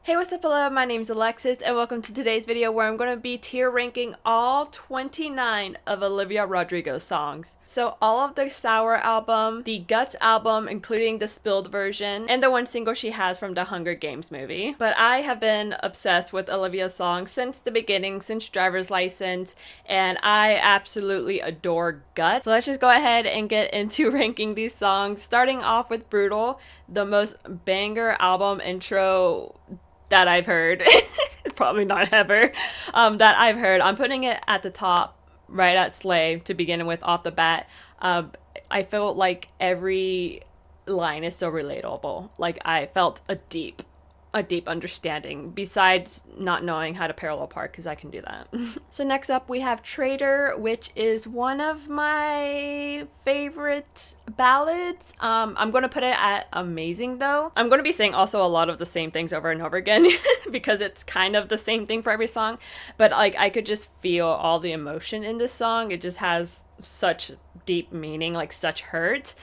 Hey, what's up, hello, my name's Alexis, and welcome to today's video where I'm going to be tier ranking all 29 of Olivia Rodrigo's songs. So all of the Sour album, the Guts album, including the Spilled version, and the one single she has from the Hunger Games movie. But I have been obsessed with Olivia's songs since the beginning, since Driver's License, and I absolutely adore Guts. So let's just go ahead and get into ranking these songs, starting off with Brutal, the most banger album intro that I've heard. Probably not ever. That I've heard. I'm putting it at the top, right at Slay to begin with off the bat. I felt like every line is so relatable. Like I felt a deep understanding, besides not knowing how to parallel park, because I can do that. So next up we have Traitor, which is one of my favorite ballads. I'm gonna put it at amazing though. I'm gonna be saying also a lot of the same things over and over again because it's kind of the same thing for every song, but like I could just feel all the emotion in this song. It just has such deep meaning, like such hurt.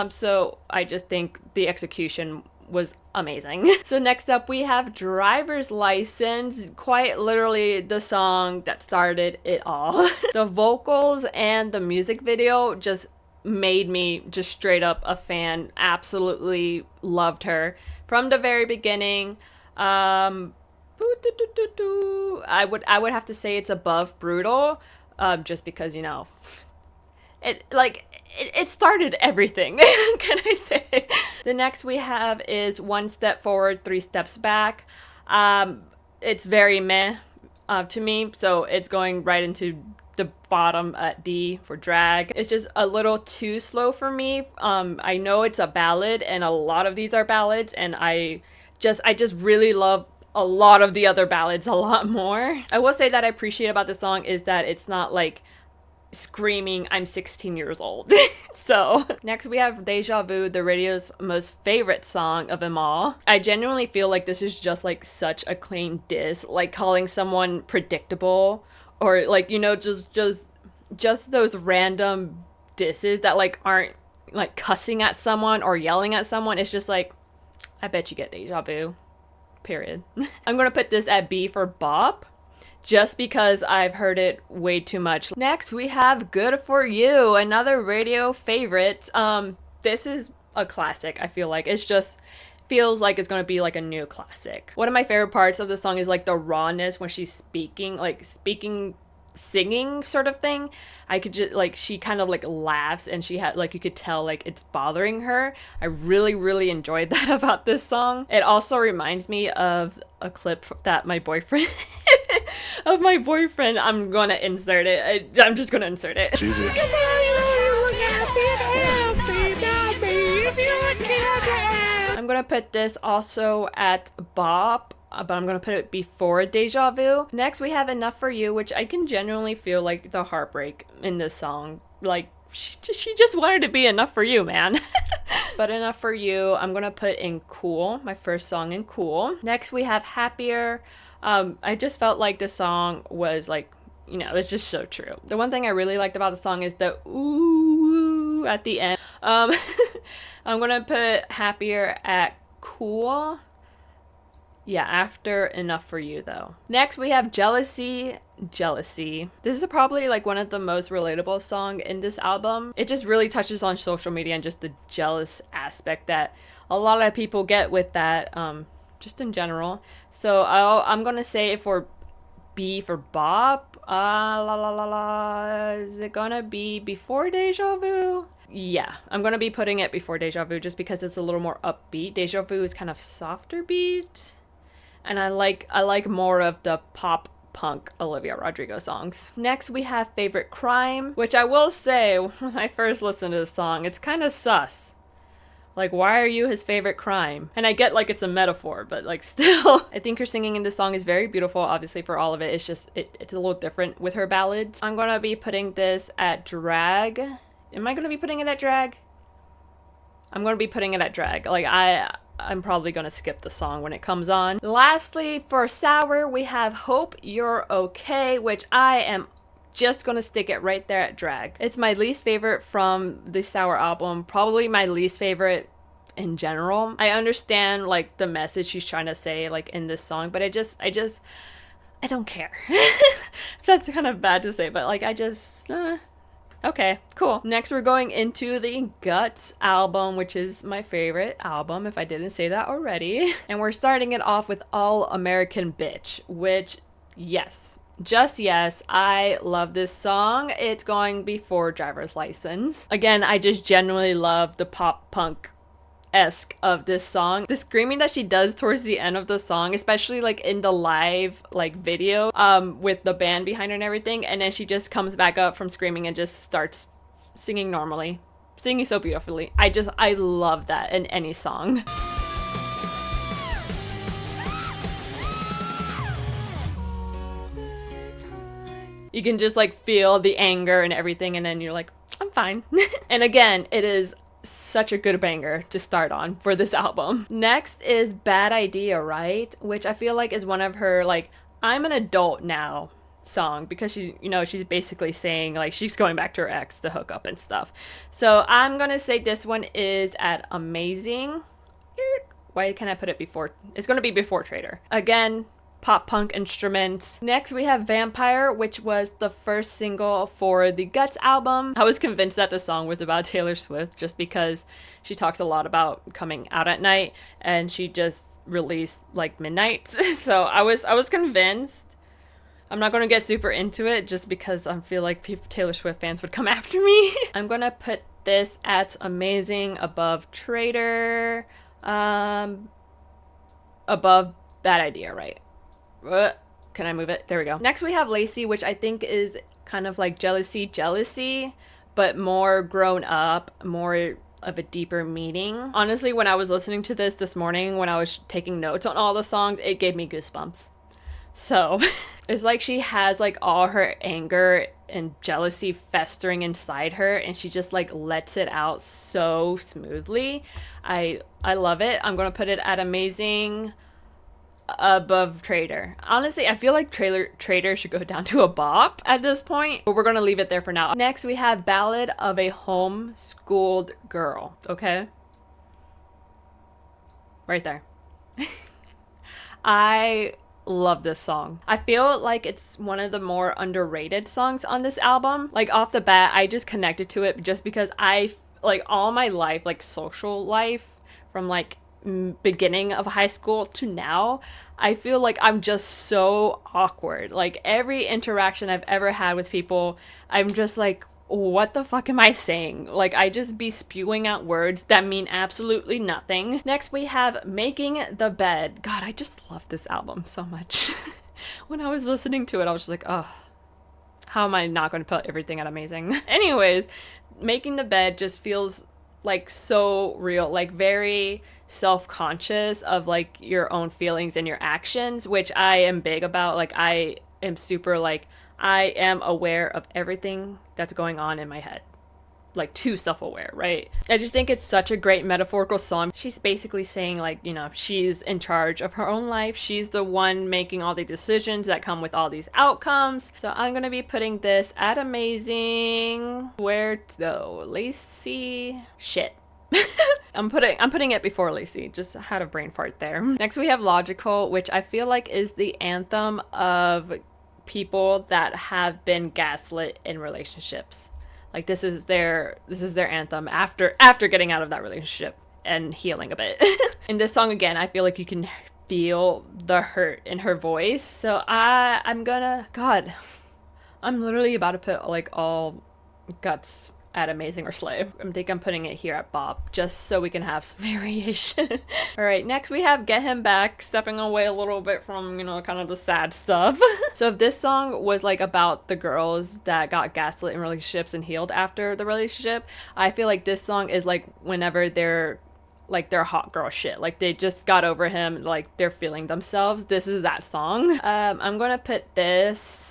So I just think the execution was amazing. So next up we have Driver's License, quite literally the song that started it all. The vocals and the music video just made me just straight up a fan. Absolutely loved her from the very beginning. I would have to say it's above Brutal, just because, you know, it started everything. Can I say? The next we have is One Step Forward, Three Steps Back. It's very meh to me, so it's going right into the bottom at D for drag. It's just a little too slow for me. I know it's a ballad, and a lot of these are ballads, and I just really love a lot of the other ballads a lot more. I will say that I appreciate about this song is that it's not like screaming I'm 16 years old. So next we have Deja Vu, the radio's most favorite song of them all. I genuinely feel like this is just like such a clean diss, like calling someone predictable, or like, you know, just those random disses that like aren't like cussing at someone or yelling at someone. It's just like, I bet you get deja vu, period. I'm gonna put this at B for bop, just because I've heard it way too much. Next, we have Good For You, another radio favorite. This is a classic, I feel like. It's just feels like it's gonna be like a new classic. One of my favorite parts of the song is like the rawness when she's speaking, singing sort of thing. I could just like, she kind of like laughs, and she had like, you could tell like it's bothering her. I really enjoyed that about this song. It also reminds me of a clip that my boyfriend I'm gonna insert it. I'm just gonna insert it. I'm gonna put this also at bop, but I'm gonna put it before Deja Vu. Next we have Enough For You, which I can genuinely feel like the heartbreak in this song. Like she just wanted to be enough for you, man. But Enough For You, I'm gonna put in Cool, my first song in Cool. Next we have Happier. I just felt like the song was like, you know, it's just so true. The one thing I really liked about the song is the ooh at the end. I'm gonna put Happier at Cool. Yeah, after Enough For You though. Next we have Jealousy. This is probably like one of the most relatable songs in this album. It just really touches on social media and just the jealous aspect that a lot of people get with that, just in general. So I'm gonna say for B for bop. Is it gonna be before Deja Vu? Yeah, I'm gonna be putting it before Deja Vu just because it's a little more upbeat. Deja Vu is kind of softer beat, and I like more of the pop punk Olivia Rodrigo songs. Next we have Favorite Crime, which I will say when I first listened to this song, it's kind of sus. Like, why are you his favorite crime? And I get like it's a metaphor, but like still. I think her singing in this song is very beautiful, obviously for all of it. It's just, it's a little different with her ballads. I'm gonna be putting this at drag. Am I gonna be putting it at drag? I'm gonna be putting it at drag. Like I'm probably gonna skip the song when it comes on. Lastly, for Sour, we have Hope You're Okay, which I am just gonna stick it right there at drag. It's my least favorite from the Sour album, probably my least favorite in general. I understand like the message she's trying to say like in this song, but I don't care. That's kind of bad to say, but like okay, cool. Next, we're going into the Guts album, which is my favorite album, if I didn't say that already. And we're starting it off with All American Bitch, which, yes, just yes, I love this song. It's going before Driver's License. Again, I just genuinely love the pop punk esque of this song. The screaming that she does towards the end of the song, especially like in the live like video with the band behind her and everything, and then she just comes back up from screaming and just starts singing normally, singing so beautifully. I love that in any song. You can just like feel the anger and everything, and then you're like, I'm fine. And again, it is such a good banger to start on for this album. Next is Bad Idea, Right? Which I feel like is one of her like I'm an adult now song, because she, you know, she's basically saying like she's going back to her ex to hook up and stuff. So I'm gonna say this one is at Amazing. Why can't I put it before? It's gonna be before Traitor. Again, pop punk instruments. Next we have Vampire, which was the first single for the Guts album. I was convinced that the song was about Taylor Swift just because she talks a lot about coming out at night, and she just released like Midnight. So I was convinced. I'm not gonna get super into it just because I feel like Taylor Swift fans would come after me. I'm gonna put this at Amazing, above Traitor, above Bad Idea, right? Can I move it? There we go. Next we have Lacey, which I think is kind of like Jealousy, but more grown up, more of a deeper meaning. Honestly, when I was listening to this morning, when I was taking notes on all the songs, it gave me goosebumps. So it's like she has like all her anger and jealousy festering inside her, and she just like lets it out so smoothly. I love it. I'm gonna put it at Amazing, above Traitor. Honestly, I feel like Traitor should go down to a bop at this point, but we're gonna leave it there for now. Next we have Ballad of a Homeschooled Girl. Okay, right there. I love this song. I feel like it's one of the more underrated songs on this album. Like off the bat, I just connected to it just because I like all my life, like social life from like beginning of high school to now, I feel like I'm just so awkward. Like every interaction I've ever had with people, I'm just like, what the fuck am I saying? Like I just be spewing out words that mean absolutely nothing. Next we have Making the Bed. God, I just love this album so much. When I was listening to it, I was just like, oh, how am I not going to put everything at Amazing? Anyways, Making the Bed just feels like so real, like very self-conscious of like your own feelings and your actions, which I am big about. Like I am super like, I am aware of everything that's going on in my head, like too self-aware, right? I just think it's such a great metaphorical song. She's basically saying like, you know, she's in charge of her own life. She's the one making all the decisions that come with all these outcomes. So I'm gonna be putting this at Amazing. Where to go? Lacey? Shit. I'm putting it before Lacey. Just had a brain fart there. Next we have Logical, which I feel like is the anthem of people that have been gaslit in relationships. Like this is their anthem after getting out of that relationship and healing a bit. In this song again, I feel like you can feel the hurt in her voice. So I'm literally about to put like all Guts at Amazing or Slave. I think I'm putting it here at Bop just so we can have some variation. All right, next we have Get Him Back, stepping away a little bit from, you know, kind of the sad stuff. So if this song was like about the girls that got gaslit in relationships and healed after the relationship, I feel like this song is like whenever they're like their hot girl shit, like they just got over him, like they're feeling themselves. This is that song. I'm gonna put this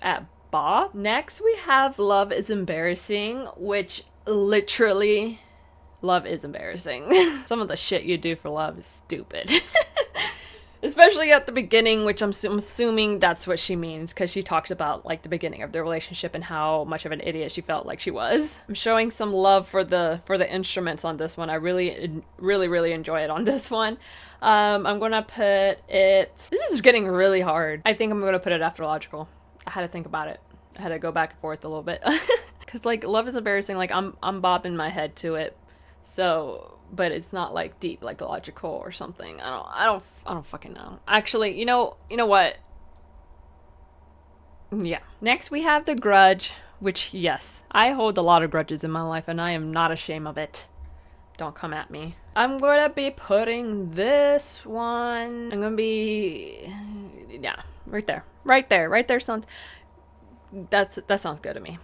at Bob. Next we have Love is Embarrassing, which literally, love is embarrassing. Some of the shit you do for love is stupid. Especially at the beginning, which I'm assuming that's what she means, because she talks about like the beginning of their relationship and how much of an idiot she felt like she was. I'm showing some love for the instruments on this one. I really enjoy it on this one. I'm gonna put it. This is getting really hard. I think I'm gonna put it after Logical. I had to think about it. I had to go back and forth a little bit, because like Love is Embarrassing. Like I'm bobbing my head to it, so. But it's not like deep like Logical or something. I don't fucking know. Actually, you know what? Yeah. Next we have The Grudge, which yes, I hold a lot of grudges in my life and I am not ashamed of it. Don't come at me. I'm gonna be putting this one. I'm gonna be, yeah, right there. Sounds. That sounds good to me.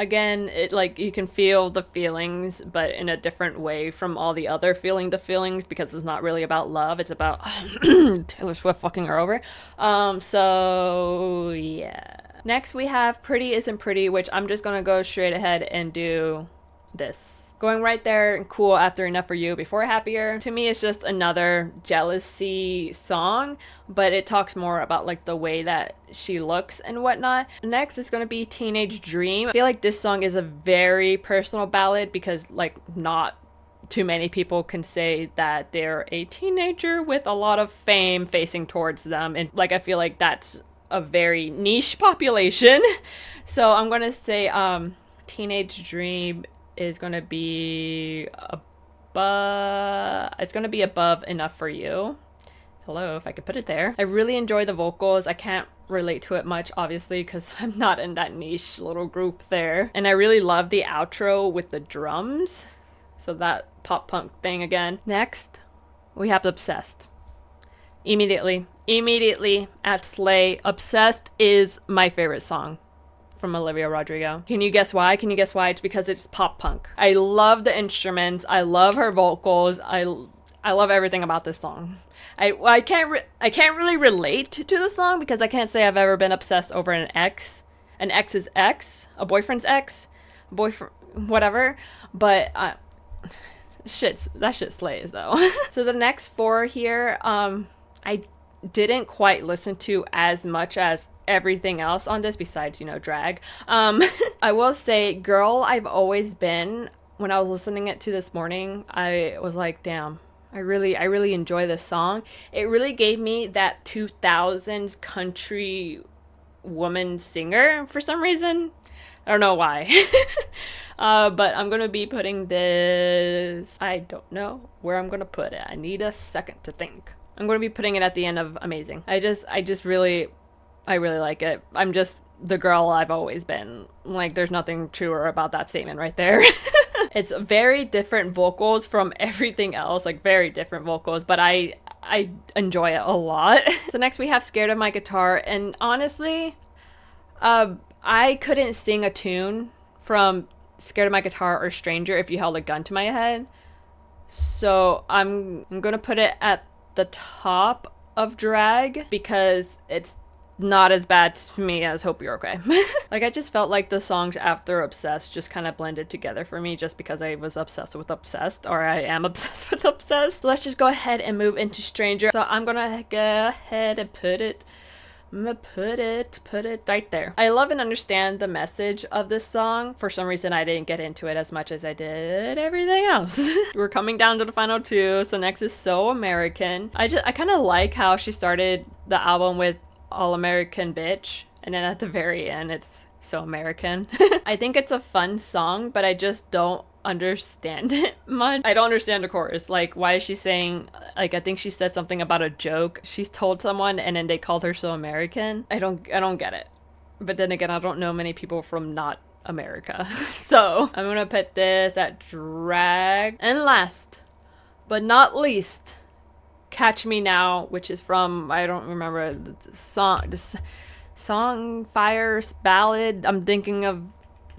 Again, it like you can feel the feelings, but in a different way from all the other feeling the feelings, because it's not really about love. It's about Taylor Swift fucking her over. So yeah. Next we have Pretty Isn't Pretty, which I'm just gonna go straight ahead and do this. Going right there and Cool after Enough for You before Happier. To me, it's just another jealousy song, but it talks more about like the way that she looks and whatnot. Next is going to be Teenage Dream. I feel like this song is a very personal ballad because like not too many people can say that they're a teenager with a lot of fame facing towards them. And like, I feel like that's a very niche population. So I'm going to say Teenage Dream is going to be above, it's going to be above Enough for You. Hello, if I could put it there. I really enjoy the vocals. I can't relate to it much, obviously, because I'm not in that niche little group there. And I really love the outro with the drums. So that pop punk thing again. Next, we have Obsessed. Immediately at Slay. Obsessed is my favorite song from Olivia Rodrigo. Can you guess why? It's because it's pop punk. I love the instruments. I love her vocals. I love everything about this song. I can't really relate to the song because I can't say I've ever been obsessed over an ex's ex, a boyfriend's ex, whatever. But that shit slays though. So the next four here, I didn't quite listen to as much as everything else on this besides, Drag. I will say Girl I've Always Been, when I was listening it to this morning, I was like, damn, I really enjoy this song. It really gave me that 2000s country woman singer for some reason. I don't know why. But I'm gonna be putting this, I don't know where I'm gonna put it. I need a second to think. I'm going to be putting it at the end of Amazing. I really like it. I'm just the girl I've always been. Like, there's nothing truer about that statement right there. It's very different vocals from everything else, like very different vocals, but I enjoy it a lot. So next we have Scared of My Guitar, and honestly, I couldn't sing a tune from Scared of My Guitar or Stranger if you held a gun to my head. So I'm going to put it at the top of Drag because it's not as bad to me as Hope You're Okay. Like, I just felt like the songs after Obsessed just kind of blended together for me just because I was obsessed with Obsessed, or I am obsessed with Obsessed. So let's just go ahead and move into Stranger. So I'm gonna go ahead and put it right there. I love and understand the message of this song. For some reason, I didn't get into it as much as I did everything else. We're coming down to the final two. So next is So American. I kind of like how she started the album with All American Bitch, and then at the very end, it's So American. I think it's a fun song, but I just don't understand it much. I don't understand the chorus. Like, why is she saying, like, I think she said something about a joke she's told someone and then they called her So American. I don't get it. But then again, I don't know many people from not America. So I'm gonna put this at Drag. And last but not least, Catch Me Now, which is from, I don't remember the song Fire Ballad. I'm thinking of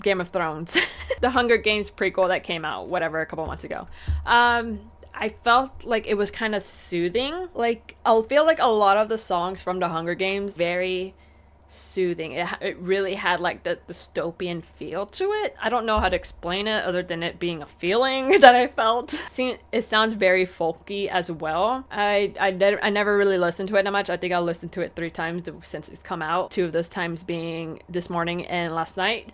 Game of Thrones. The Hunger Games prequel that came out, whatever, a couple months ago. I felt like it was kind of soothing. Like, I feel like a lot of the songs from The Hunger Games very soothing. It really had like the dystopian feel to it. I don't know how to explain it other than it being a feeling that I felt. It sounds very folky as well. I never really listened to it that much. I think I listened to it 3 times since it's come out. 2 of those times being this morning and last night.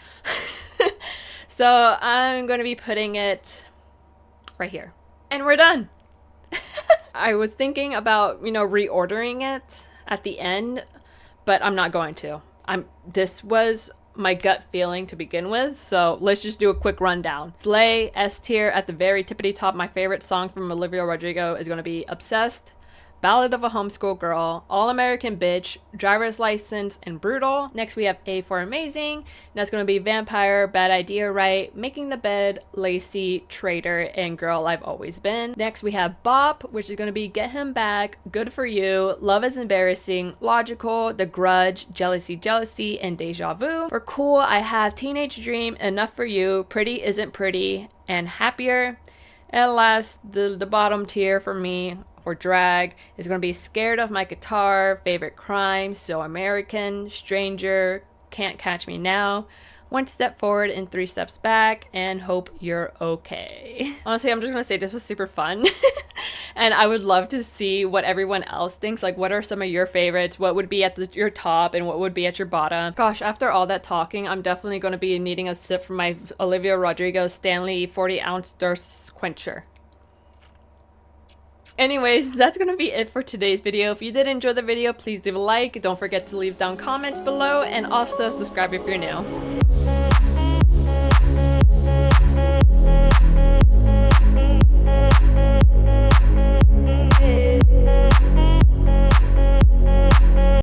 So I'm going to be putting it right here. And we're done. I was thinking about, reordering it at the end, but I'm not going to. This was my gut feeling to begin with, so let's just do a quick rundown. Slay, S tier, at the very tippity top. My favorite song from Olivia Rodrigo is going to be Obsessed, Ballad of a Homeschool Girl, All American Bitch, Driver's License, and Brutal. Next we have A for Amazing. That's going to be Vampire, Bad Idea Right, Making the Bed, Lacey, Traitor, and Girl I've Always Been. Next we have Bop, which is going to be Get Him Back, Good For You, Love Is Embarrassing, Logical, The Grudge, Jealousy, and Deja Vu. For Cool, I have Teenage Dream, Enough For You, Pretty Isn't Pretty, and Happier. And last, the bottom tier for me, or drag, is going to be Scared of My Guitar, Favorite Crime, So American, Stranger, Can't Catch Me Now, One Step Forward and 3 Steps Back, and Hope You're Okay. Honestly, I'm just going to say this was super fun. And I would love to see what everyone else thinks. Like, what are some of your favorites? What would be at your top and what would be at your bottom? Gosh, after all that talking, I'm definitely going to be needing a sip from my Olivia Rodrigo Stanley 40-ounce thirst quencher. Anyways, that's gonna be it for today's video. If you did enjoy the video, please leave a like. Don't forget to leave down comments below, and also subscribe if you're new.